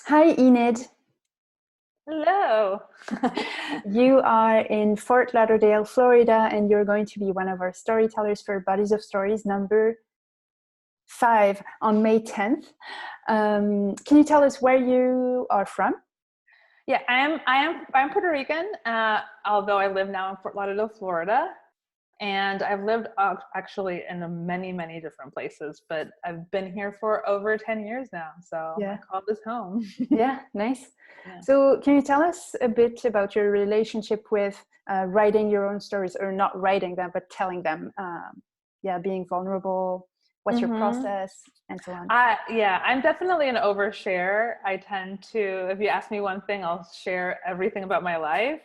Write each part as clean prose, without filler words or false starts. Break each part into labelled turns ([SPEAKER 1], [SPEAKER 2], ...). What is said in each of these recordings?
[SPEAKER 1] Hi, Enid.
[SPEAKER 2] Hello.
[SPEAKER 1] You are in Fort Lauderdale, Florida, and you're going to be one of our storytellers for Bodies of Stories number 5 on May 10th. Can you tell us where you are from?
[SPEAKER 2] Yeah, I'm Puerto Rican, although I live now in Fort Lauderdale, Florida, and I've lived actually in many different places, but I've been here for over 10 years now, so I
[SPEAKER 1] Yeah,
[SPEAKER 2] call this home.
[SPEAKER 1] yeah, nice.
[SPEAKER 2] Yeah.
[SPEAKER 1] So, can you tell us a bit about your relationship with writing your own stories, or not writing them, but telling them? Yeah, being vulnerable. What's your
[SPEAKER 2] Mm-hmm.
[SPEAKER 1] process, and so on.
[SPEAKER 2] Yeah, I'm definitely an overshare. I tend to, if you ask me one thing, I'll share everything about my life.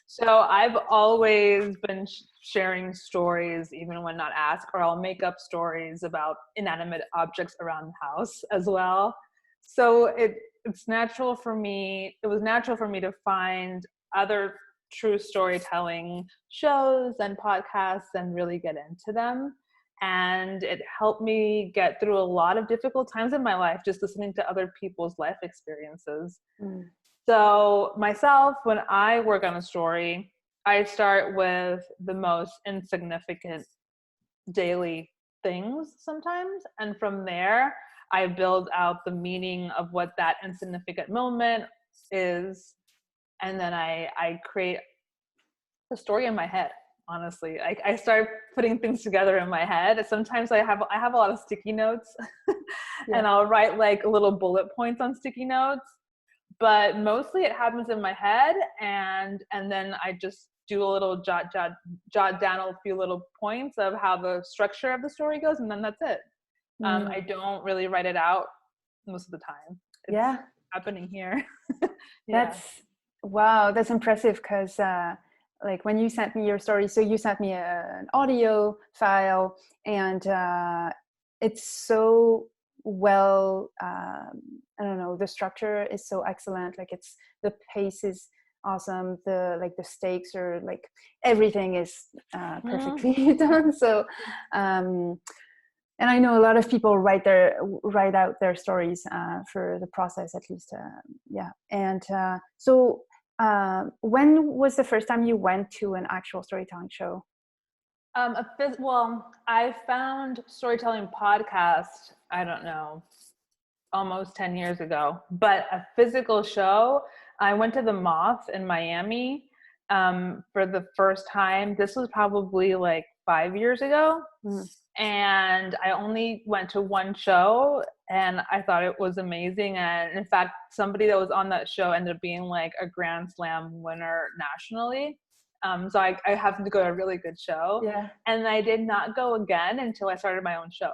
[SPEAKER 2] So I've always been sharing stories, even when not asked, or I'll make up stories about inanimate objects around the house as well. So it's natural for me. It was natural for me to find other true storytelling shows and podcasts and really get into them, and it helped me get through a lot of difficult times in my life just listening to other people's life experiences.
[SPEAKER 1] Mm.
[SPEAKER 2] So myself, when I work on a story, I start with the most insignificant daily things sometimes, and from there I build out the meaning of what that insignificant moment is, and then I create a story in my head. Honestly, I start putting things together in my head. Sometimes I have a lot of sticky notes,
[SPEAKER 1] Yeah.
[SPEAKER 2] and I'll write like little bullet points on sticky notes. But mostly it happens in my head, and then I just do a little jot down a few little points of how the structure of the story goes, and then that's it. I
[SPEAKER 1] Mm.
[SPEAKER 2] don't really write it out most of the time. It's
[SPEAKER 1] Yeah.
[SPEAKER 2] happening here. Yeah.
[SPEAKER 1] That's wow, that's impressive because like when you sent me your story, so you sent me an audio file, and it's so well. I don't know, the structure is so excellent. Like it's the pace is awesome. The stakes are like everything is
[SPEAKER 2] Mm-hmm.
[SPEAKER 1] perfectly done. So um, and I know a lot of people write out their stories for the process at least. Yeah, and when was the first time you went to an actual storytelling show?
[SPEAKER 2] Well, I found storytelling podcast, I don't know, almost 10 years ago, but a physical show, I went to the Moth in Miami for the first time. This was probably like 5 years ago.
[SPEAKER 1] Mm.
[SPEAKER 2] And I only went to one show, and I thought it was amazing. And in fact, somebody that was on that show ended up being like a Grand Slam winner nationally. So I happened to go to a really good show.
[SPEAKER 1] Yeah.
[SPEAKER 2] And I did not go again until I started my own show.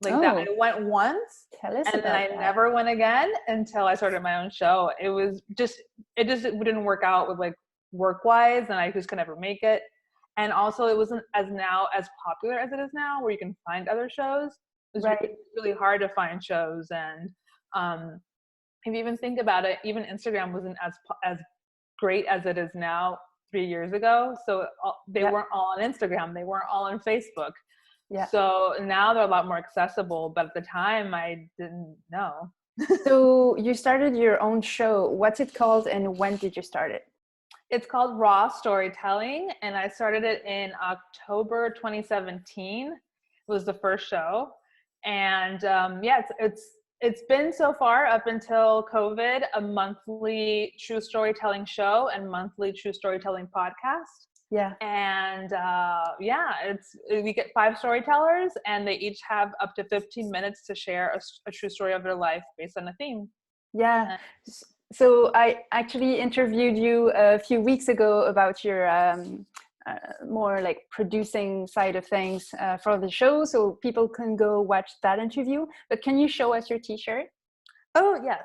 [SPEAKER 2] Like that,
[SPEAKER 1] Oh,
[SPEAKER 2] I went once,
[SPEAKER 1] tell us
[SPEAKER 2] and then
[SPEAKER 1] about
[SPEAKER 2] I
[SPEAKER 1] that.
[SPEAKER 2] never went again until I started my own show. It just didn't work out with like work wise, and I just could never make it. And also, it wasn't as popular as it is now, where you can find other shows. It's
[SPEAKER 1] Right.
[SPEAKER 2] really hard to find shows, and um, if you even think about it, even Instagram wasn't as great as it is now 3 years ago. So they
[SPEAKER 1] Yeah.
[SPEAKER 2] weren't all on Instagram, they weren't all on Facebook.
[SPEAKER 1] Yeah.
[SPEAKER 2] So now they're a lot more accessible, but at the time I didn't know.
[SPEAKER 1] So you started your own show. What's it called, and when did you start it?
[SPEAKER 2] It's called Raw Storytelling, and I started it in October 2017. It was the first show, and yeah, it's been so far up until COVID a monthly true storytelling show and monthly true storytelling podcast.
[SPEAKER 1] Yeah.
[SPEAKER 2] And yeah, we get five storytellers, and they each have up to 15 minutes to share a true story of their life based on a theme.
[SPEAKER 1] Yeah.
[SPEAKER 2] And,
[SPEAKER 1] So I actually interviewed you a few weeks ago about your more like producing side of things for the show, so people can go watch that interview. But can you show us your T-shirt?
[SPEAKER 2] oh yes,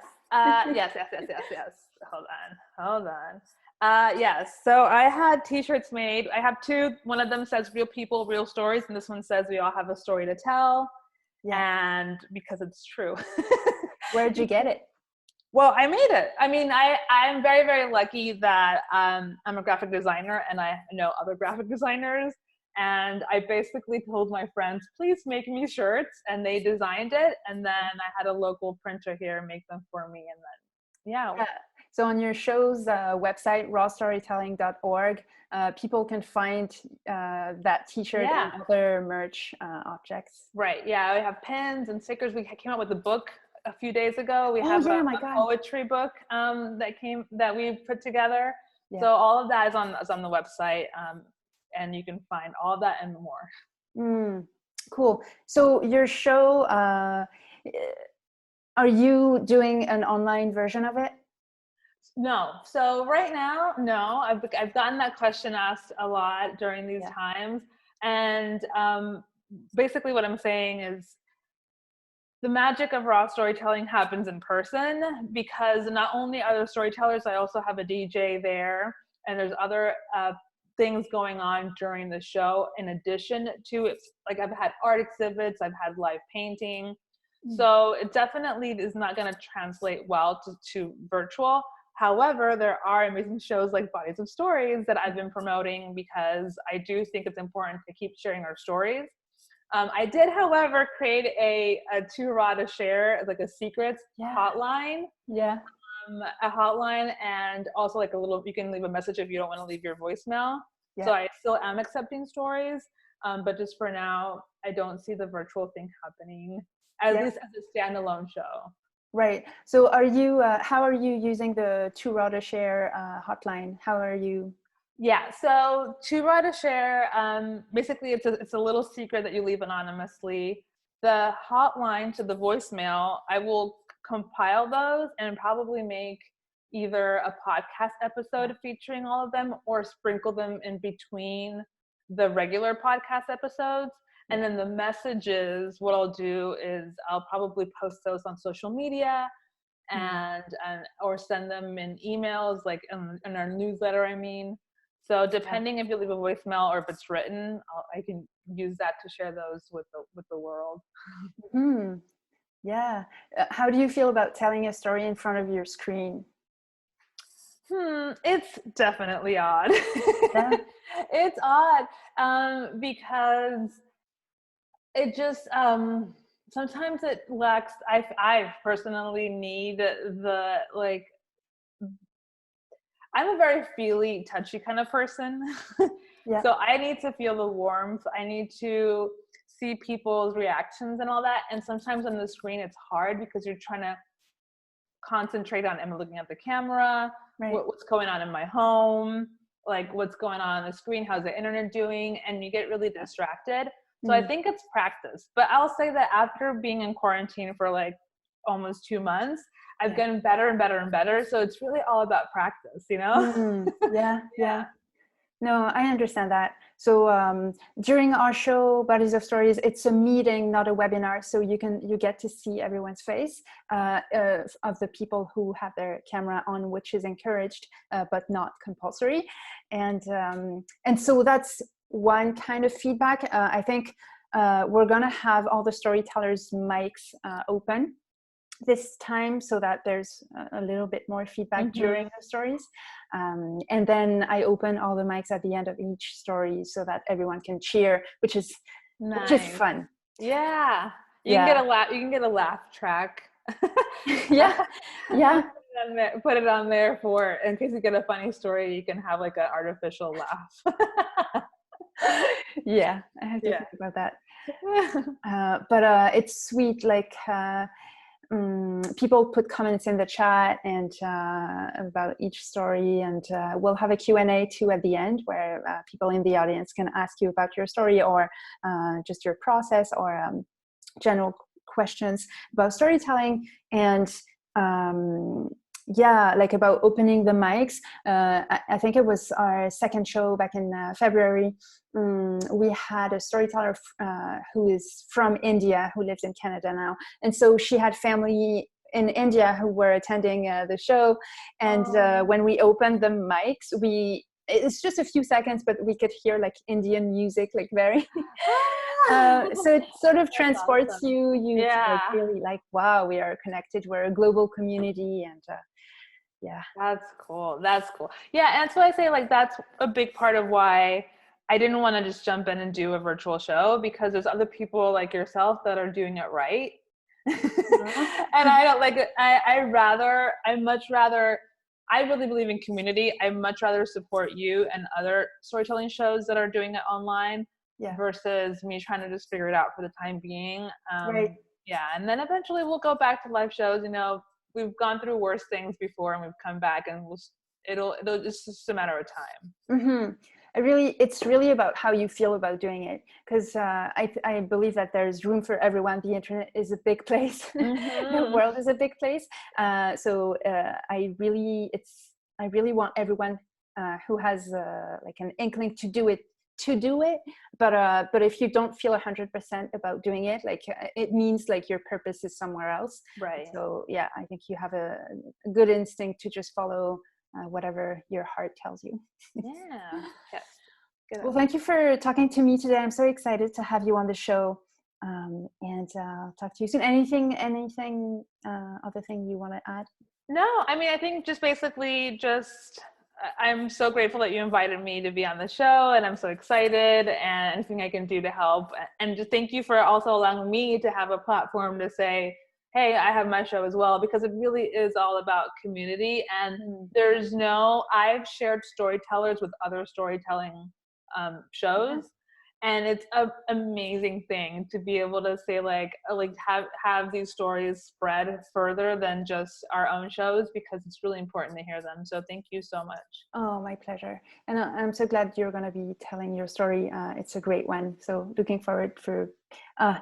[SPEAKER 2] yes. Hold on. Yes. So I had T-shirts made. I have two. One of them says "Real People, Real Stories," and this one says "We all have a story to tell."
[SPEAKER 1] Yeah.
[SPEAKER 2] And because it's true.
[SPEAKER 1] Where'd you get it?
[SPEAKER 2] Well, I made it. I mean, I'm very lucky that I'm a graphic designer, and I know other graphic designers, And I basically told my friends, please make me shirts. And they designed it. And then I had a local printer here make them for me. And then, yeah.
[SPEAKER 1] So on your show's website, rawstorytelling.org, people can find that t-shirt and other merch objects.
[SPEAKER 2] Right. Yeah. We have pins and stickers. We came out with a book a few days ago. We have a poetry book that we put together. Yeah. So all of that is on the website. And you can find all that and more.
[SPEAKER 1] Cool. So your show, are you doing an online version of it?
[SPEAKER 2] No. So right now, no. I've gotten that question asked a lot during these times. And basically what I'm saying is the magic of raw storytelling happens in person, because not only are there storytellers, I also have a DJ there, and there's other things going on during the show in addition to it. Like I've had art exhibits, I've had live painting. So it definitely is not going to translate well to virtual. However, there are amazing shows like Bodies of Stories that I've been promoting, because I do think it's important to keep sharing our stories. I did, however, create a too raw to share, like a secrets hotline.
[SPEAKER 1] Yeah.
[SPEAKER 2] A hotline, and also like you can leave a message if you don't want to leave your voicemail. Yeah. So I still am accepting stories, but just for now, I don't see the virtual thing happening, at least as a standalone show.
[SPEAKER 1] Right. So how are you using the Too Raw to Share hotline? How are you?
[SPEAKER 2] Yeah. So Too Raw to Share, basically it's a little secret that you leave anonymously. The hotline to the voicemail, I will compile those and probably make either a podcast episode featuring all of them, or sprinkle them in between the regular podcast episodes. And then the messages, what I'll do is I'll probably post those on social media and or send them in emails, like in our newsletter, I mean. So depending if you leave a voicemail or if it's written, I can use that to share those with the world.
[SPEAKER 1] Yeah. How do you feel about telling a story in front of your screen?
[SPEAKER 2] It's definitely odd. Yeah. It's odd because it just sometimes it lacks. I personally need the like. I'm a very feely, touchy kind of person. So I need to feel the warmth. I need to see people's reactions and all that. And sometimes on the screen, it's hard because you're trying to concentrate on, am I looking at the camera? Right. What's going on in my home? Like what's going on the screen? How's the internet doing? And you get really distracted. So I think it's practice. But I'll say that after being in quarantine for like almost 2 months, I've gotten better and better and better. So it's really all about practice, you know?
[SPEAKER 1] Yeah. No, I understand that. So during our show, Bodies of Stories, it's a meeting, not a webinar. So you get to see everyone's face of the people who have their camera on, which is encouraged, but not compulsory. And so that's one kind of feedback. I think we're going to have all the storytellers' mics open this time, so that there's a little bit more feedback during the stories, and then I open all the mics at the end of each story so that everyone can cheer, which is fun.
[SPEAKER 2] You can get a laugh. You can get a laugh track. Put it on there for, in case you get a funny story, you can have like an artificial laugh.
[SPEAKER 1] I have to think about that. But it's sweet, like people put comments in the chat and about each story, and we'll have a Q&A too at the end, where people in the audience can ask you about your story, or just your process, or general questions about storytelling. And like about opening the mics, I think it was our second show back in February. We had a storyteller who is from India, who lives in Canada now, and so she had family in India who were attending the show. And when we opened the mics, it's just a few seconds, but we could hear like Indian music, like very so it sort of transports you to like really like, wow, we are connected, we're a global community. And
[SPEAKER 2] that's cool. Yeah, and that's why I say like that's a big part of why I didn't want to just jump in and do a virtual show because there's other people like yourself that are doing it right. And I don't like it. I really believe in community. I much rather support you and other storytelling shows that are doing it online versus me trying to just figure it out for the time being.
[SPEAKER 1] Right.
[SPEAKER 2] Yeah. And then eventually we'll go back to live shows. You know, we've gone through worse things before and we've come back, and it'll it's just a matter of time.
[SPEAKER 1] Mm-hmm. It's really about how you feel about doing it, because I believe that there's room for everyone. The internet is a big place. The world is a big place. So I really want everyone who has like an inkling to do it to do it. But if you don't feel 100% about doing it, like it means like your purpose is somewhere else.
[SPEAKER 2] Right.
[SPEAKER 1] So yeah, I think you have a good instinct to just follow whatever your heart tells you.
[SPEAKER 2] Yeah. Yes. Good.
[SPEAKER 1] Well, thank you for talking to me today. I'm so excited to have you on the show, and talk to you soon. Anything other thing you want to add?
[SPEAKER 2] No, I mean, I think just basically I'm so grateful that you invited me to be on the show, and I'm so excited, and anything I can do to help. And just thank you for also allowing me to have a platform to say, hey, I have my show as well, because it really is all about community. And I've shared Storytellers with other storytelling shows. And it's an amazing thing to be able to say have these stories spread further than just our own shows, because it's really important to hear them. So thank you so much.
[SPEAKER 1] Oh, my pleasure. And I'm so glad you're going to be telling your story. It's a great one. So looking forward for, I'm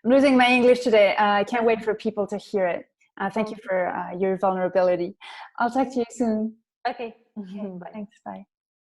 [SPEAKER 1] losing my English today. I can't wait for people to hear it. Thank you for your vulnerability. I'll talk to you soon.
[SPEAKER 2] Okay.
[SPEAKER 1] Bye. Thanks. Bye.